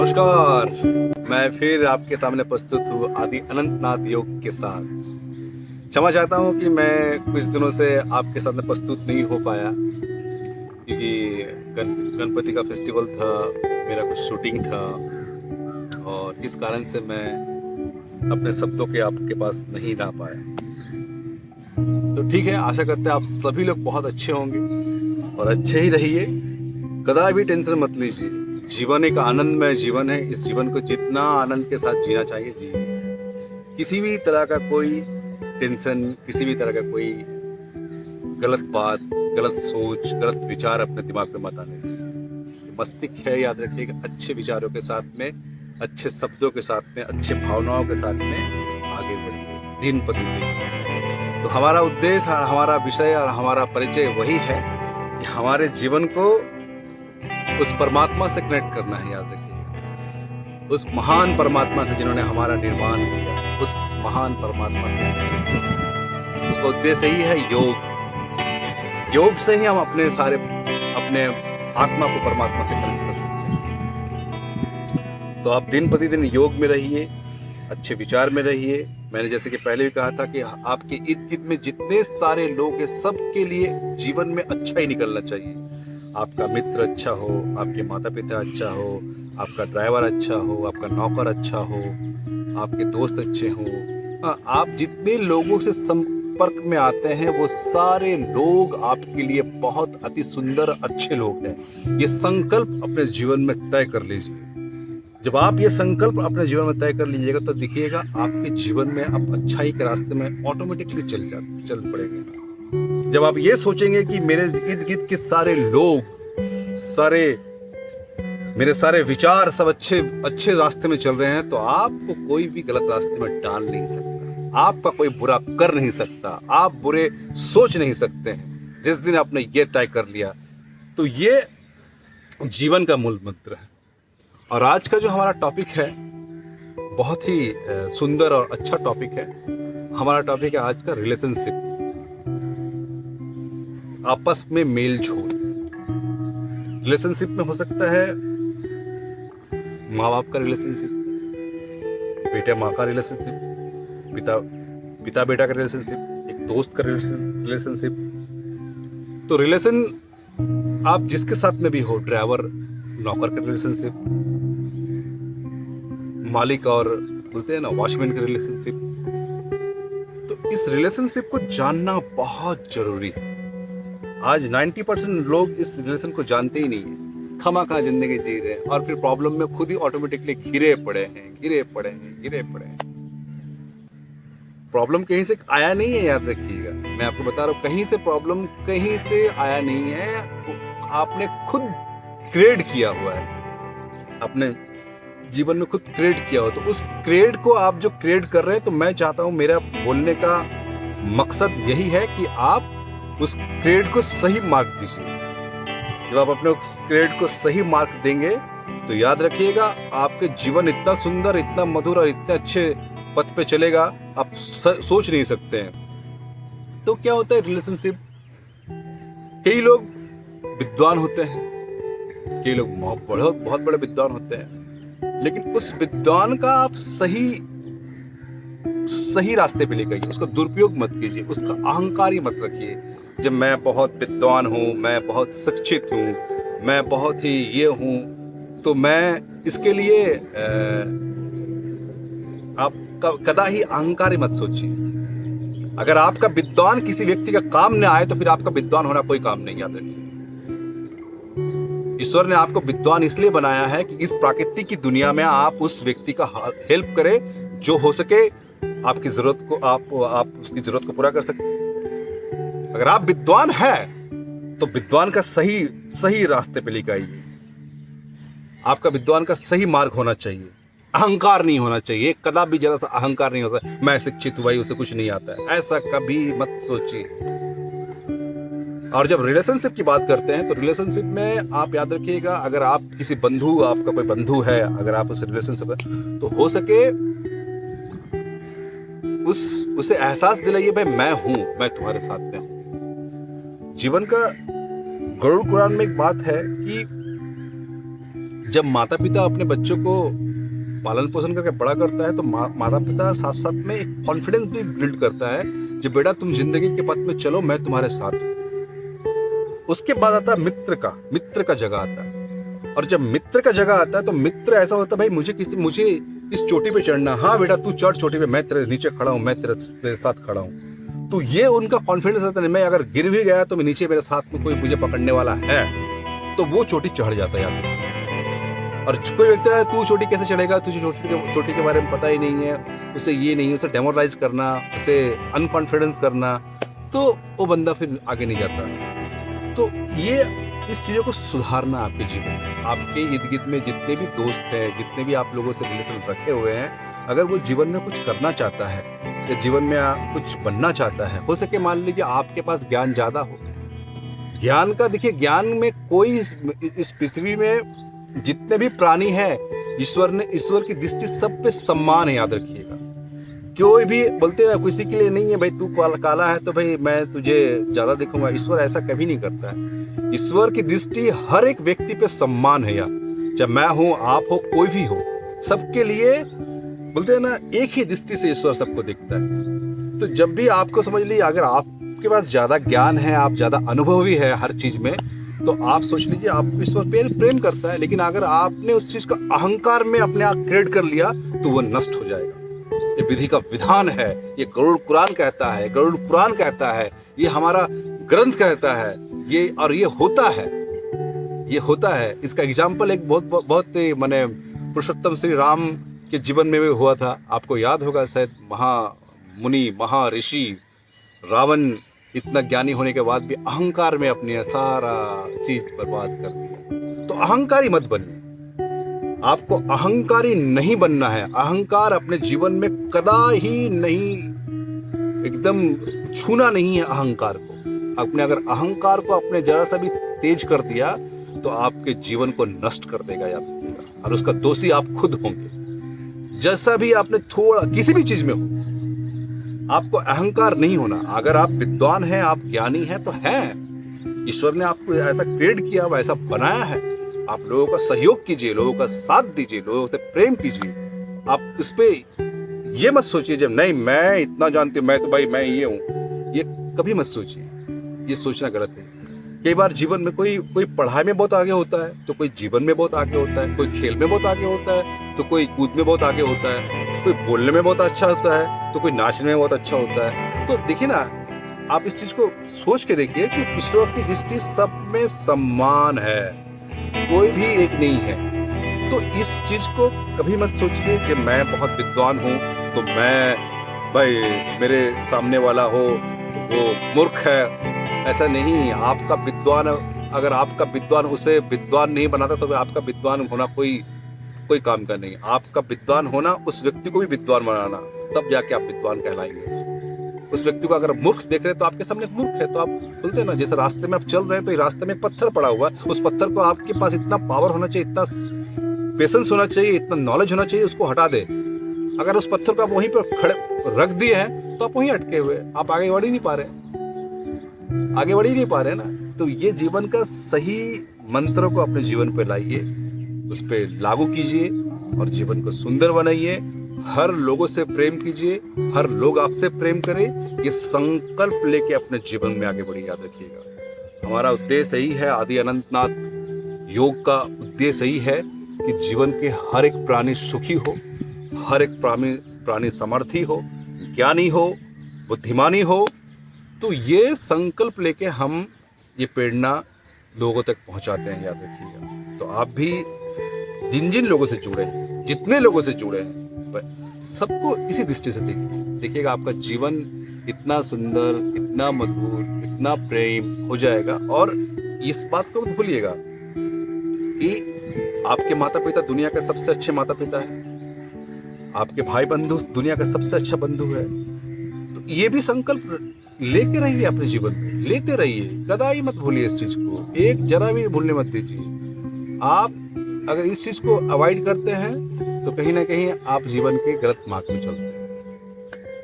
नमस्कार। मैं फिर आपके सामने प्रस्तुत हूँ आदि अनंतनाथ योग के साथ। क्षमा चाहता हूँ कि मैं कुछ दिनों से आपके सामने प्रस्तुत नहीं हो पाया, क्योंकि गणपति का फेस्टिवल था, मेरा कुछ शूटिंग था और इस कारण से मैं अपने शब्दों के आपके पास नहीं ला पाया। तो ठीक है, आशा करते हैं आप सभी लोग बहुत अच्छे होंगे और अच्छे ही रहिए। कदापि टेंशन मत लीजिए। जीवन एक आनंदमय जीवन है। इस जीवन को जितना आनंद के साथ जीना चाहिए जिए। किसी भी तरह का कोई टेंशन, किसी भी तरह का कोई गलत बात, गलत सोच, गलत विचार अपने दिमाग में मत आने दीजिए। मस्तिष्क है, याद रखिएगा, अच्छे विचारों के साथ में, अच्छे शब्दों के साथ में, अच्छे भावनाओं के साथ में आगे बढ़िए दिन प्रतिदिन। तो हमारा उद्देश्य, हमारा विषय और हमारा परिचय वही है कि हमारे जीवन को उस परमात्मा से कनेक्ट करना है। याद रखिएगा, उस महान परमात्मा से जिन्होंने हमारा निर्माण किया, उस महान परमात्मा से उसका उद्देश्य ही है योग। योग से ही हम अपने आत्मा को परमात्मा से कनेक्ट कर सकते हैं। तो आप दिन प्रतिदिन योग में रहिए, अच्छे विचार में रहिए। मैंने जैसे कि पहले भी कहा था कि आपके इर्द गिर्द में जितने सारे लोग हैं, सबके लिए जीवन में अच्छा ही निकलना चाहिए। आपका मित्र अच्छा हो, आपके माता पिता अच्छा हो, आपका ड्राइवर अच्छा हो, आपका नौकर अच्छा हो, आपके दोस्त अच्छे हों। आप जितने लोगों से संपर्क में आते हैं वो सारे लोग आपके लिए बहुत अति सुंदर अच्छे लोग हैं। ये संकल्प अपने जीवन में तय कर लीजिए। जब आप ये संकल्प अपने जीवन में तय कर लीजिएगा तो दिखिएगा आपके जीवन में आप अच्छाई के रास्ते में ऑटोमेटिकली चल पड़ेंगे। जब आप ये सोचेंगे कि मेरे इर्द गिर्द के सारे लोग, मेरे सारे विचार सब अच्छे रास्ते में चल रहे हैं, तो आपको कोई भी गलत रास्ते में डाल नहीं सकता, आपका कोई बुरा कर नहीं सकता, आप बुरे सोच नहीं सकते हैं। जिस दिन आपने ये तय कर लिया, तो ये जीवन का मूल मंत्र है। और आज का जो हमारा टॉपिक है बहुत ही सुंदर और अच्छा टॉपिक है। हमारा टॉपिक है आज का रिलेशनशिप, आपस में मेल जोल। रिलेशनशिप में हो सकता है माँ बाप का रिलेशनशिप, बेटा माँ का रिलेशनशिप, पिता बेटा का रिलेशनशिप, एक दोस्त का रिलेशनशिप। तो रिलेशन आप जिसके साथ में भी हो, ड्राइवर नौकर का रिलेशनशिप, मालिक और बोलते हैं ना वॉचमैन का रिलेशनशिप। तो इस रिलेशनशिप को जानना बहुत जरूरी है। आज 90% लोग इस रिलेशन को जानते ही नहीं है, खामखा जिंदगी जी रहे हैं और फिर प्रॉब्लम में खुद ही ऑटोमेटिकली घिरे पड़े हैं। प्रॉब्लम कहीं से आया नहीं है, याद रखिएगा। मैं आपको बता रहा हूँ, कहीं से प्रॉब्लम कहीं से आया नहीं है, आपने खुद क्रिएट किया हुआ है, अपने जीवन में खुद क्रिएट किया हो। तो उस क्रिएट को आप जो क्रिएट कर रहे हैं, तो मैं चाहता हूं, मेरा बोलने का मकसद यही है कि आप उस क्रिएट को सही मार्क दीजिए। जब आप अपने उस क्रिएट को सही मार्क देंगे तो याद रखिएगा आपके जीवन इतना सुंदर, इतना मधुर और इतने अच्छे पथ पे चलेगा, आप सोच नहीं सकते हैं। तो क्या होता है रिलेशनशिप, कई लोग विद्वान होते हैं, कई लोग बहुत बड़े विद्वान होते हैं, लेकिन उस विद्वान का आप सही रास्ते पे लेकर, उसका दुरुपयोग मत कीजिए, उसका अहंकार ही मत रखिए। जब मैं बहुत विद्वान हूँ, मैं बहुत शिक्षित हूँ, मैं बहुत ही ये हूँ, तो मैं इसके लिए आप कदा ही अहंकार मत सोचिए। अगर आपका विद्वान किसी व्यक्ति का काम न आए तो फिर आपका विद्वान होना कोई काम नहीं। याद रखिए, ईश्वर ने आपको विद्वान इसलिए बनाया है कि इस प्रकृति की दुनिया में आप उस व्यक्ति का हेल्प करें, जो हो सके आपकी जरूरत को, आप उसकी जरूरत को पूरा कर सकते। अगर आप विद्वान हैं तो विद्वान का सही रास्ते पे लेकर आइए। आपका विद्वान का सही मार्ग होना चाहिए, अहंकार नहीं होना चाहिए। कदापि जरा सा अहंकार नहीं होता, मैं शिक्षित हुआ, उसे कुछ नहीं आता है, ऐसा कभी मत सोचिए। और जब रिलेशनशिप की बात करते हैं तो रिलेशनशिप में आप याद रखिएगा, अगर आप किसी आपका कोई बंधु है, अगर आप उस रिलेशनशिप में, तो हो सके उसे एहसास दिलाइए, भाई मैं हूं, मैं तुम्हारे साथ में हूं। जीवन का गरुड़ पुराण में एक बात है कि जब माता पिता अपने बच्चों को पालन पोषण करके बड़ा करता है तो माता पिता साथ साथ में एक कॉन्फिडेंस भी बिल्ड करता है, जब बेटा तुम जिंदगी के पथ में चलो, मैं तुम्हारे साथ हूँ। उसके बाद आता है मित्र का जगह आता है। और जब मित्र का जगह आता है तो मित्र ऐसा होता है, भाई मुझे इस चोटी पे चढ़ना, हाँ बेटा तू चढ़ चोटी पे, मैं तेरे नीचे खड़ा हूँ, मैं तेरे साथ खड़ा हूँ। तो ये उनका कॉन्फिडेंस रहता है, मैं अगर गिर भी गया तो नीचे मेरे साथ में कोई मुझे पकड़ने वाला है, तो वो चोटी चढ़ जाता है याद रखिए। और कोई व्यक्ति है, तू चोटी कैसे चढ़ेगा, तुझे चोटी के बारे में पता ही नहीं है, उसे ये नहीं है, उसे डेमोरलाइज करना, उसे अनकॉन्फिडेंस करना, तो वो बंदा फिर आगे नहीं जाता। तो ये इस चीज़ों को सुधारना आपके जीवन में, आपके इर्द गिर्द में जितने भी दोस्त हैं, जितने भी आप लोगों से रिलेशन रखे हुए हैं, अगर वो जीवन में कुछ करना चाहता है या जीवन में कुछ बनना चाहता है, हो सके मान लीजिए आपके पास ज्ञान ज़्यादा हो, ज्ञान का देखिए, ज्ञान में कोई इस पृथ्वी में जितने भी प्राणी हैं, ईश्वर की दृष्टि सब पे सम्मान है, याद रखिएगा। कोई भी बोलते ना किसी के लिए नहीं है भाई तू काला है तो भाई मैं तुझे ज्यादा दिखूंगा, ईश्वर ऐसा कभी नहीं करता है। ईश्वर की दृष्टि हर एक व्यक्ति पे सम्मान है यार, जब मैं हूं, आप हो, कोई भी हो, सबके लिए बोलते हैं ना एक ही दृष्टि से ईश्वर सबको देखता है। तो जब भी आपको समझ लीजिए, अगर आपके पास ज्यादा ज्ञान है, आप ज्यादा अनुभवी है हर चीज में, तो आप सोच लीजिए आपको ईश्वर प्रेम करता है। लेकिन अगर आपने उस चीज का अहंकार में अपने आप क्रिएट कर लिया तो वो नष्ट हो जाएगा। ये विधि का विधान है, ये गरुड़ कुरान कहता है, गरुड़ पुराण कहता है, ये हमारा ग्रंथ कहता है, ये और ये होता है। इसका एग्जाम्पल एक बहुत माने पुरुषोत्तम श्री राम के जीवन में भी हुआ था। आपको याद होगा शायद, महामुनि महर्षि रावण इतना ज्ञानी होने के बाद भी अहंकार में अपनी सारा चीज बर्बाद कर दिया। तो अहंकारी मत बनिए, आपको अहंकारी नहीं बनना है। अहंकार अपने जीवन में कदा ही नहीं, एकदम छूना नहीं है अहंकार को। आपने अगर अहंकार को अपने जरा सा भी तेज कर दिया तो आपके जीवन को नष्ट कर देगा याद रखिएगा, और उसका दोषी आप खुद होंगे। जैसा भी आपने थोड़ा किसी भी चीज में हो, आपको अहंकार नहीं होना। अगर आप विद्वान हैं, आप ज्ञानी हैं तो हैं, ईश्वर ने आपको ऐसा क्रिएट किया, ऐसा बनाया है। आप लोगों का सहयोग कीजिए, लोगों का साथ दीजिए, लोगों से प्रेम कीजिए। आप उस पे ये मत सोचिए जब नहीं मैं इतना जानती हूँ, मैं तो भाई मैं ये हूँ, ये कभी मत सोचिए, ये सोचना गलत है। कई बार जीवन में कोई पढ़ाई में बहुत आगे होता है तो कोई जीवन में बहुत आगे होता है, कोई खेल में बहुत आगे होता है तो कोई कूद में बहुत आगे होता है, कोई बोलने में बहुत अच्छा होता है तो कोई नाचने में बहुत अच्छा होता है। तो देखिए ना, आप इस चीज को सोच के देखिए कि ईश्वर की दृष्टि सब में सम्मान है, कोई भी एक नहीं है। तो इस चीज को कभी मत सोचिए कि मैं बहुत विद्वान हूँ तो मैं भाई मेरे सामने वाला हो तो वो मूर्ख है। ऐसा नहीं, आपका विद्वान, अगर आपका विद्वान उसे विद्वान नहीं बनाता तो आपका विद्वान होना कोई काम का नहीं। आपका विद्वान होना उस व्यक्ति को भी विद्वान बनाना, तब जाके आप विद्वान कहलाएंगे। उस व्यक्ति को अगर मूर्ख देख रहे हैं तो आपके सामने मूर्ख है, तो आप बोलते हैं ना, जैसे रास्ते में आप चल रहे हैं तो रास्ते में एक पत्थर पड़ा हुआ है, उस पत्थर को आपके पास इतना पावर होना चाहिए, इतना पेशेंस होना चाहिए, इतना नॉलेज होना चाहिए, उसको हटा दे। अगर उस पत्थर को आप वहीं पर खड़े रख दिए हैं तो आप वहीं अटके हुए, आप आगे बढ़ ही नहीं पा रहे ना। तो ये जीवन का सही मंत्रों को अपने जीवन पे लाइए, उस पे लागू कीजिए और जीवन को सुंदर बनाइए। हर लोगों से प्रेम कीजिए, हर लोग आपसे प्रेम करें, ये संकल्प लेके अपने जीवन में आगे बढ़िए। याद रखिएगा, हमारा उद्देश्य यही है, आदि अनंतनाथ योग का उद्देश्य यही है कि जीवन के हर एक प्राणी सुखी हो, हर एक प्राणी समर्थी हो, ज्ञानी हो, बुद्धिमानी हो। तो ये संकल्प लेके हम ये प्रेरणा लोगों तक पहुंचाते हैं, याद रखिएगा। तो आप भी जिन लोगों से जुड़े हैं, जितने लोगों से जुड़े हैं, सबको इसी दृष्टि से देखिएगा, आपका जीवन इतना सुंदर, इतना मधुर, इतना प्रेम हो जाएगा। और इस बात को मत भूलिएगा कि आपके माता पिता दुनिया के सबसे अच्छे माता पिता हैं, आपके भाई बंधु दुनिया का सबसे अच्छा बंधु है। तो ये भी संकल्प लेके रहिए, अपने जीवन में लेते रहिए, कदाई मत भूलिए इस चीज को, एक जरा भी भूलने मत दीजिए। आप अगर इस चीज को अवॉइड करते हैं तो कहीं ना कहीं आप जीवन के गलत मार्ग में चलते हैं।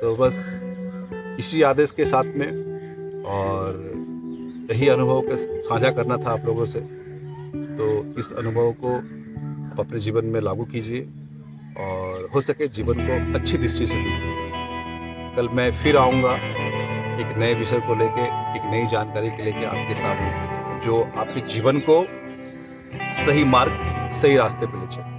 तो बस इसी आदेश के साथ में और यही अनुभव को साझा करना था आप लोगों से। तो इस अनुभव को आप अपने जीवन में लागू कीजिए और हो सके जीवन को अच्छी दृष्टि से देखिए। कल मैं फिर आऊँगा एक नए विषय को लेके, एक नई जानकारी के लेके आपके सामने, जो आपके जीवन को सही मार्ग, सही रास्ते पे ले चले।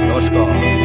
नमस्कार।